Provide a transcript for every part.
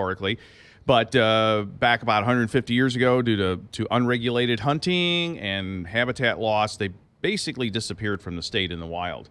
historically. But back about 150 years ago, due to unregulated hunting and habitat loss, they basically disappeared from the state in the wild.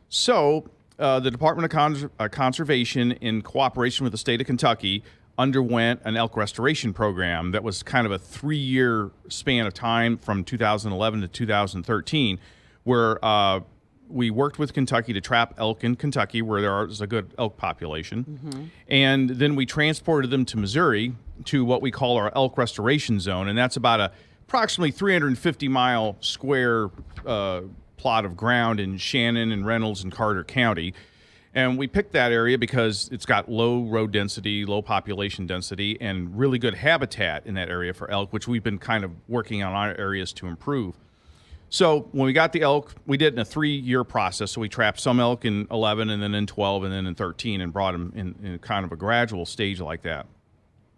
So the Department of Conservation, in cooperation with the state of Kentucky, underwent an elk restoration program that was kind of a 3-year span of time from 2011 to 2013, where we worked with Kentucky to trap elk in Kentucky, where there's a good elk population. And then we transported them to Missouri to what we call our elk restoration zone. And that's about approximately 350-mile square plot of ground in Shannon and Reynolds and Carter County. And we picked that area because it's got low road density, low population density, and really good habitat in that area for elk, which we've been kind of working on our areas to improve. So when we got the elk, we did it in a 3-year process. So we trapped some elk in 11 and then in 12 and then in 13 and brought them in kind of a gradual stage like that.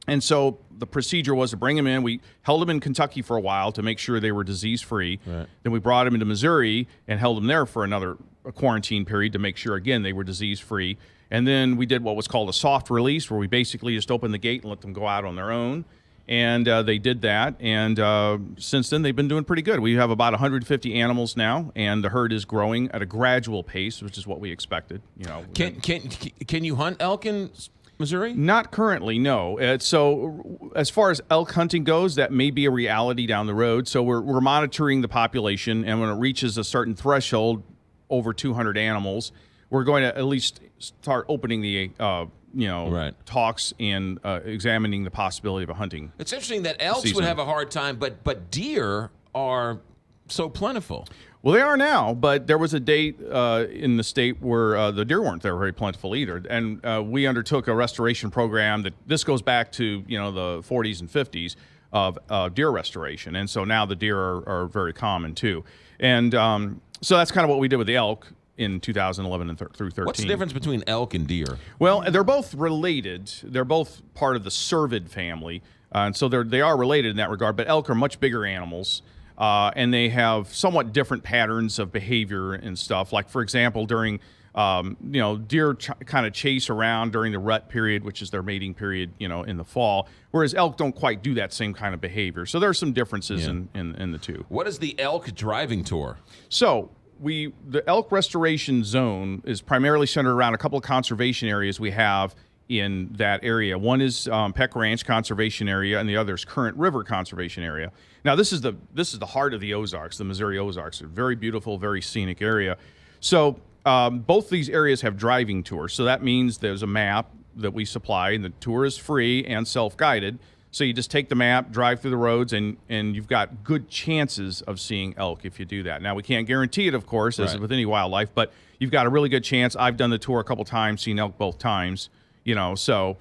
And so the procedure was to bring them in. We held them in Kentucky for a while to make sure they were disease-free. Right. Then we brought them into Missouri and held them there for another quarantine period to make sure, again, they were disease-free. And then we did what was called a soft release, where we basically just opened the gate and let them go out on their own. And they did that. And since then, they've been doing pretty good. We have about 150 animals now, and the herd is growing at a gradual pace, which is what we expected. Can you hunt elk in Missouri? Not currently, no. So as far as elk hunting goes, that may be a reality down the road. So we're monitoring the population, and when it reaches a certain threshold, over 200 animals, we're going to at least start opening the talks and examining the possibility of a hunting. It's interesting that elks season would have a hard time, but deer are so plentiful. Well, they are now, but there was a date in the state where the deer weren't there very plentiful either. And we undertook a restoration program that this goes back to, the 40s and 50s of deer restoration. And so now the deer are very common too. And so that's kind of what we did with the elk in 2011 and through 13. What's the difference between elk and deer? Well, they're both related. They're both part of the cervid family. And so they are related in that regard, but elk are much bigger animals. And they have somewhat different patterns of behavior and stuff. Like, for example, during, deer kind of chase around during the rut period, which is their mating period, in the fall, whereas elk don't quite do that same kind of behavior. So there are some differences in the two. What is the elk driving tour? So the elk restoration zone is primarily centered around a couple of conservation areas we have in that area. One is Peck Ranch Conservation Area, and the other is Current River Conservation Area. Now, this is the heart of the Ozarks, the Missouri Ozarks. A very beautiful, very scenic area. So both these areas have driving tours. So that means there's a map that we supply, and the tour is free and self-guided. So you just take the map, drive through the roads, and you've got good chances of seeing elk if you do that. Now, we can't guarantee it, of course, as with any wildlife, but you've got a really good chance. I've done the tour a couple times, seen elk both times. So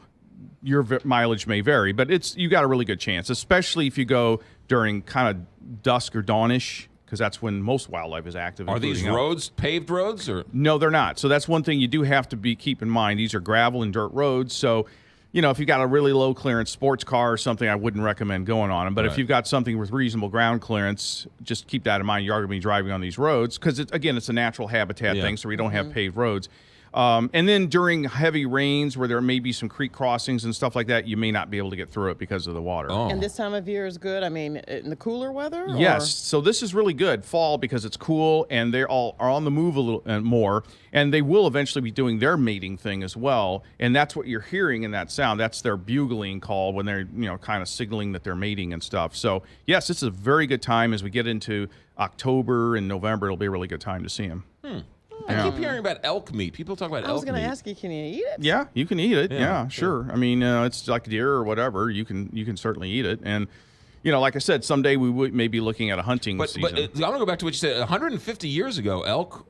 your mileage may vary, but you got a really good chance, especially if you go during kind of dusk or dawnish, because that's when most wildlife is active. Are these roads paved roads or? No, they're not. So that's one thing you do have to keep in mind. These are gravel and dirt roads. So, if you've got a really low clearance sports car or something, I wouldn't recommend going on them. But if you've got something with reasonable ground clearance, just keep that in mind. You are going to be driving on these roads because, it's a natural habitat thing, so we don't have paved roads. And then during heavy rains where there may be some creek crossings and stuff like that, you may not be able to get through it because of the water. Oh. And this time of year is good? I mean, in the cooler weather? Yes. So this is really good, fall, because it's cool and they all are on the move a little more. And they will eventually be doing their mating thing as well. And that's what you're hearing in that sound. That's their bugling call when they're, kind of signaling that they're mating and stuff. So, yes, this is a very good time as we get into October and November. It'll be a really good time to see them. I keep hearing about elk meat. People talk about elk meat. I was going to ask you, can you eat it? Yeah, you can eat it. Yeah, sure. I mean, it's like deer or whatever. You can certainly eat it. And, like I said, someday we may be looking at a hunting season. But I want to go back to what you said. 150 years ago, elk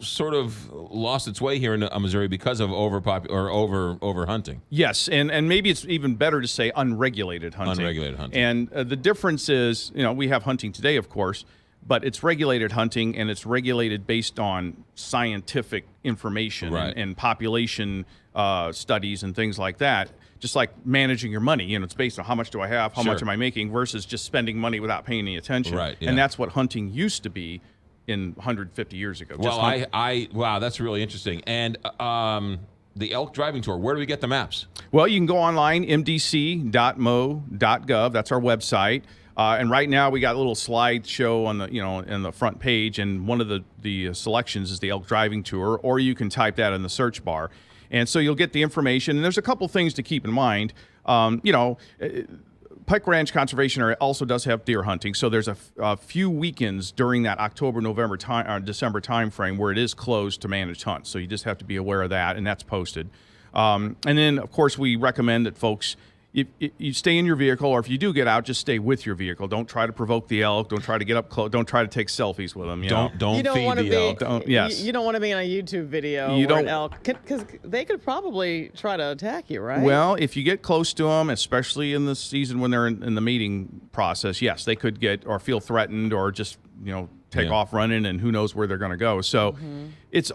sort of lost its way here in Missouri because of over hunting. Yes, and maybe it's even better to say unregulated hunting. Unregulated hunting. And the difference is, we have hunting today, of course, but it's regulated hunting, and it's regulated based on scientific information and population studies and things like that. Just like managing your money, it's based on how much do I have, how much am I making, versus just spending money without paying any attention. Right. Yeah. And that's what hunting used to be in 150 years ago. Well, wow, that's really interesting. And the elk driving tour. Where do we get the maps? Well, you can go online, mdc.mo.gov. That's our website. And right now we got a little slideshow on the front page, and one of the selections is the elk driving tour, or you can type that in the search bar. And so you'll get the information. And there's a couple things to keep in mind. Pike Ranch Conservation Area also does have deer hunting, so there's a few weekends during that October, November time, or December time frame where it is closed to managed hunts. So you just have to be aware of that, and that's posted. And then, of course, we recommend that folks, if you stay in your vehicle, or if you do get out, just stay with your vehicle. Don't try to provoke the elk. Don't try to get up close. Don't try to take selfies with them. Don't You don't feed want to the be. elk. You don't want to be in a YouTube video You where an don't- elk, because they could probably try to attack you, right? Well, if you get close to them, especially in the season when they're in the mating process, yes, they could get or feel threatened or just take Yeah. off running, and who knows where they're going to go. So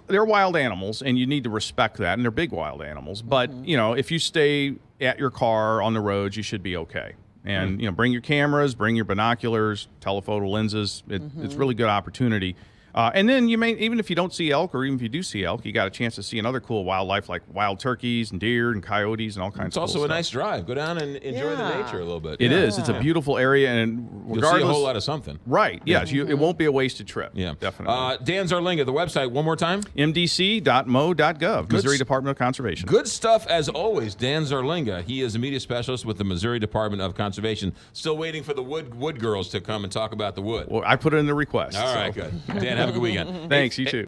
they're wild animals, and you need to respect that, and they're big wild animals. But if you stay at your car on the roads, you should be okay. And bring your cameras, bring your binoculars, telephoto lenses. It's really good opportunity. And then you may, even if you don't see elk, or even if you do see elk, you got a chance to see another cool wildlife like wild turkeys and deer and coyotes and all kinds It's of also cool a stuff. nice drive. Go down and enjoy the Yeah. nature a little bit. It is. It's a beautiful area, and You'll regardless, see a whole lot of something. right? Yes, it won't be a wasted trip. Yeah, definitely. Dan Zarlinga, the website, one more time. mdc.mo.gov, Missouri Department of Conservation. Good stuff as always. Dan Zarlinga. He is a media specialist with the Missouri Department of Conservation. Still waiting for the wood girls to come and talk about the wood. Well, I put it in the request. All right, good. Dan, have a good weekend. Thanks. You too.